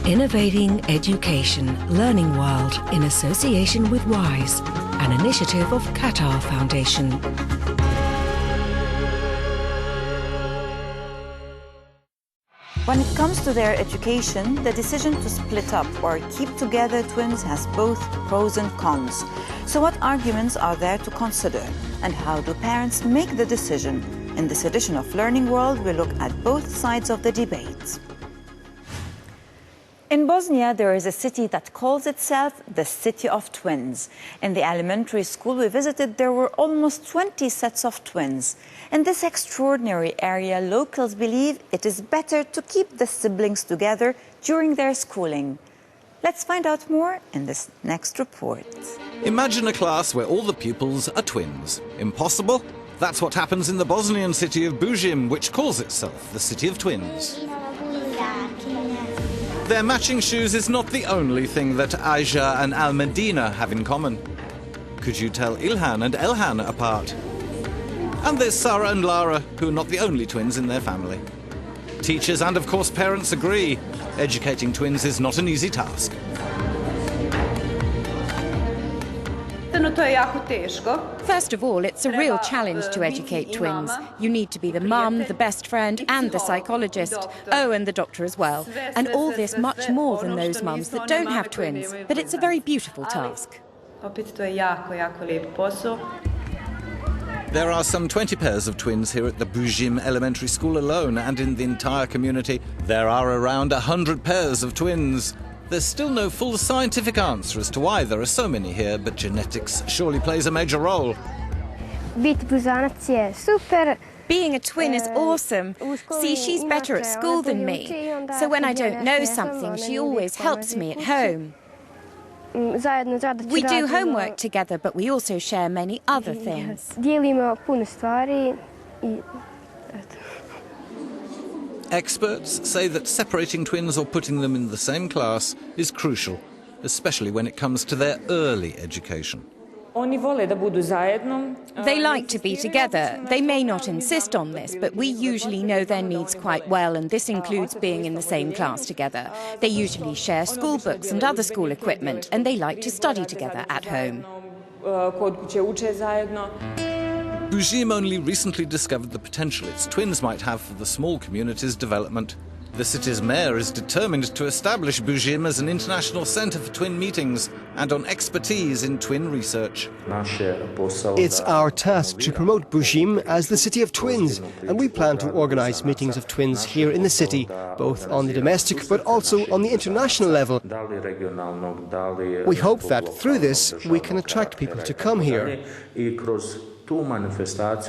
Innovating Education Learning World in association with WISE, an initiative of Qatar Foundation. When it comes to their education, the decision to split up or keep together twins has both pros and cons. So what arguments are there to consider? And how do parents make the decision? In this edition of Learning World, we look at both sides of the debate. In Bosnia, there is a city that calls itself the City of Twins. In the elementary school we visited, there were almost 20 sets of twins. In this extraordinary area, locals believe it is better to keep the siblings together during their schooling. Let's find out more in this next report. Imagine a class where all the pupils are twins. Impossible? That's what happens in the Bosnian city of Bujim, which calls itself the City of Twins. Their matching shoes is not the only thing that Aisha and Al-Medina have in common. Could you tell Ilhan and Elhan apart? And there's Sarah and Lara, who are not the only twins in their family. Teachers and, of course, parents agree. Educating twins is not an easy task. First of all, it's a real challenge to educate twins. You need to be the mum, the best friend and the psychologist. Oh, and the doctor as well. And all this much more than those mums that don't have twins. But it's a very beautiful task. There are some 20 pairs of twins here at the Bujim Elementary School alone, and in the entire community there are around 100 pairs of twins. There's still no full scientific answer as to why there are so many here, but genetics surely plays a major role. Being a twin is awesome. See, she's better at school than me. So when I don't know something, she always helps me at home. We do homework together, but we also share many other things. Experts say that separating twins or putting them in the same class is crucial, especially when it comes to their early education. They like to be together. They may not insist on this, but we usually know their needs quite well, and this includes being in the same class together. They usually share school books and other school equipment, and they like to study together at home. Bujim only recently discovered the potential its twins might have for the small community's development. The city's mayor is determined to establish Bujim as an international centre for twin meetings and on expertise in twin research. It's our task to promote Bujim as the City of Twins, and we plan to organise meetings of twins here in the city, both on the domestic but also on the international level. We hope that through this we can attract people to come here,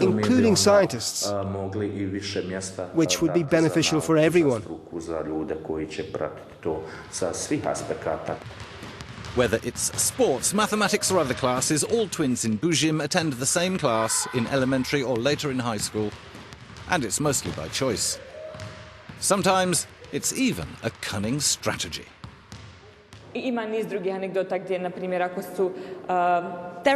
including scientists, which would be beneficial for everyone. Whether it's sports, mathematics or other classes, all twins in Bujim attend the same class in elementary or later in high school. And it's mostly by choice. Sometimes it's even a cunning strategy. There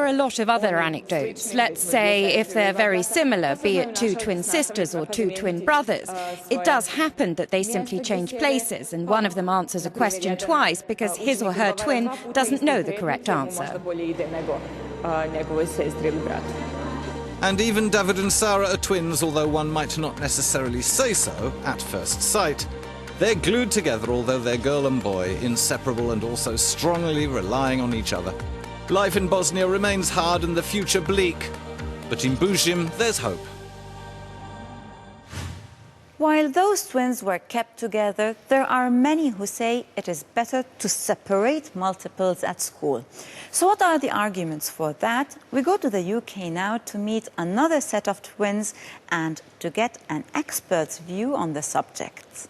are a lot of other anecdotes. Let's say if they're very similar, be it two twin sisters or two twin brothers, it does happen that they simply change places and one of them answers a question twice because his or her twin doesn't know the correct answer. And even David and Sarah are twins, although one might not necessarily say so at first sight. They're glued together, although they're girl and boy, inseparable and also strongly relying on each other. Life in Bosnia remains hard and the future bleak, but in Bujim there's hope. While those twins were kept together, there are many who say it is better to separate multiples at school. So what are the arguments for that? We go to the UK now to meet another set of twins and to get an expert's view on the subject.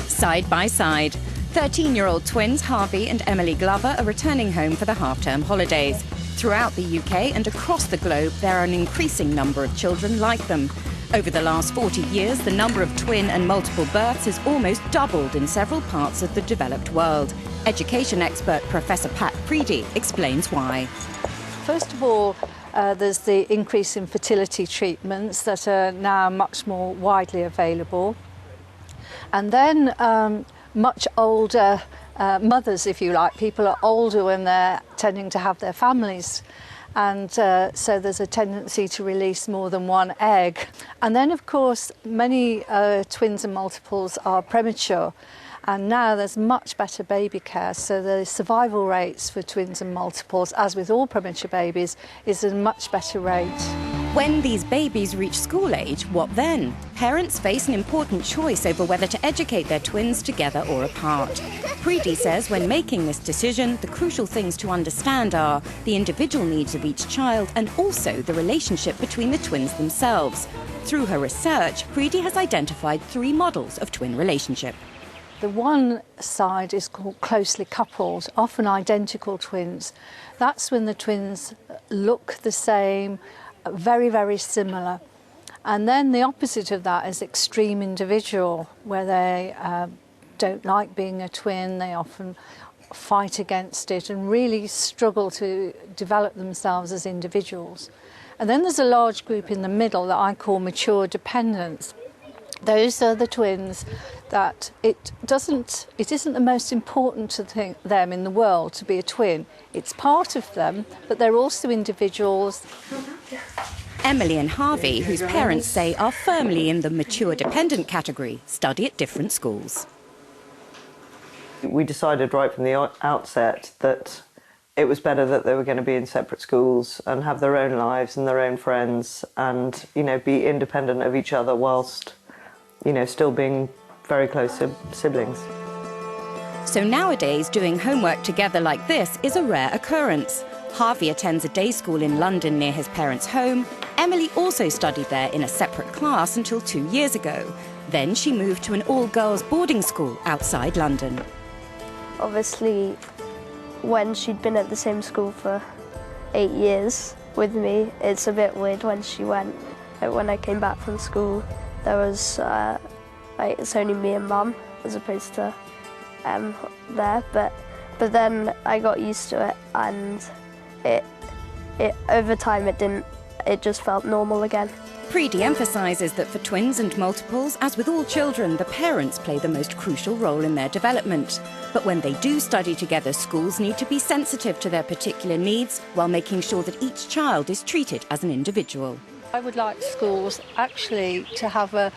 Side by side, 13-year-old twins Harvey and Emily Glover are returning home for the half-term holidays. Throughout the UK and across the globe, there are an increasing number of children like them. Over the last 40 years, the number of twin and multiple births has almost doubled in several parts of the developed world. Education expert Professor Pat Preedy explains why. First of all, there's the increase in fertility treatments that are now much more widely available. And then much older mothers, if you like. People are older when they're tending to have their families. And so there's a tendency to release more than one egg. And then, of course, many twins and multiples are premature. And now there's much better baby care, so the survival rates for twins and multiples, as with all premature babies, is at a much better rate. When these babies reach school age, what then? Parents face an important choice over whether to educate their twins together or apart. Preeti says when making this decision, the crucial things to understand are the individual needs of each child and also the relationship between the twins themselves. Through her research, Preeti has identified 3 models of twin relationship. The one side is called closely coupled, often identical twins. That's when the twins look the same, very, very similar. And then the opposite of that is extreme individual, where they don't like being a twin, they often fight against it and really struggle to develop themselves as individuals. And then there's a large group in the middle that I call mature dependents. Those are the twins that it isn't the most important to them in the world to be a twin. It's part of them, but they're also individuals. Emily and Harvey, whose parents say are firmly in the mature dependent category, study at different schools. We decided right from the outset that it was better that they were going to be in separate schools and have their own lives and their own friends and, be independent of each other whilst, still being very close siblings. So nowadays, doing homework together like this is a rare occurrence. Harvey attends a day school in London near his parents' home. Emily also studied there in a separate class until 2 years ago. Then she moved to an all-girls boarding school outside London. Obviously, when she'd been at the same school for 8 years with me, it's a bit weird when she went. When I came back from school, there was it's only me and Mum as opposed to there. But then I got used to it, and it over time it just felt normal again. Preeti emphasises that for twins and multiples, as with all children, the parents play the most crucial role in their development. But when they do study together, schools need to be sensitive to their particular needs while making sure that each child is treated as an individual. I would like schools actually to have a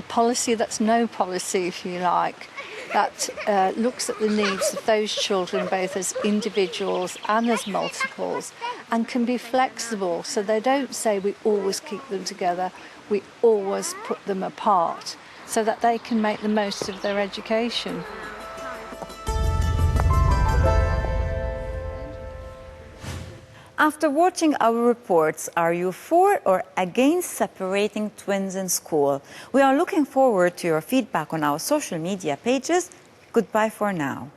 policy that's no policy, if you like, that looks at the needs of those children both as individuals and as multiples, and can be flexible, so they don't say we always keep them together, we always put them apart, so that they can make the most of their education. After watching our reports, are you for or against separating twins in school? We are looking forward to your feedback on our social media pages. Goodbye for now.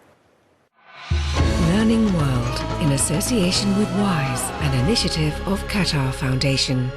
Learning World in association with WISE, an initiative of Qatar Foundation.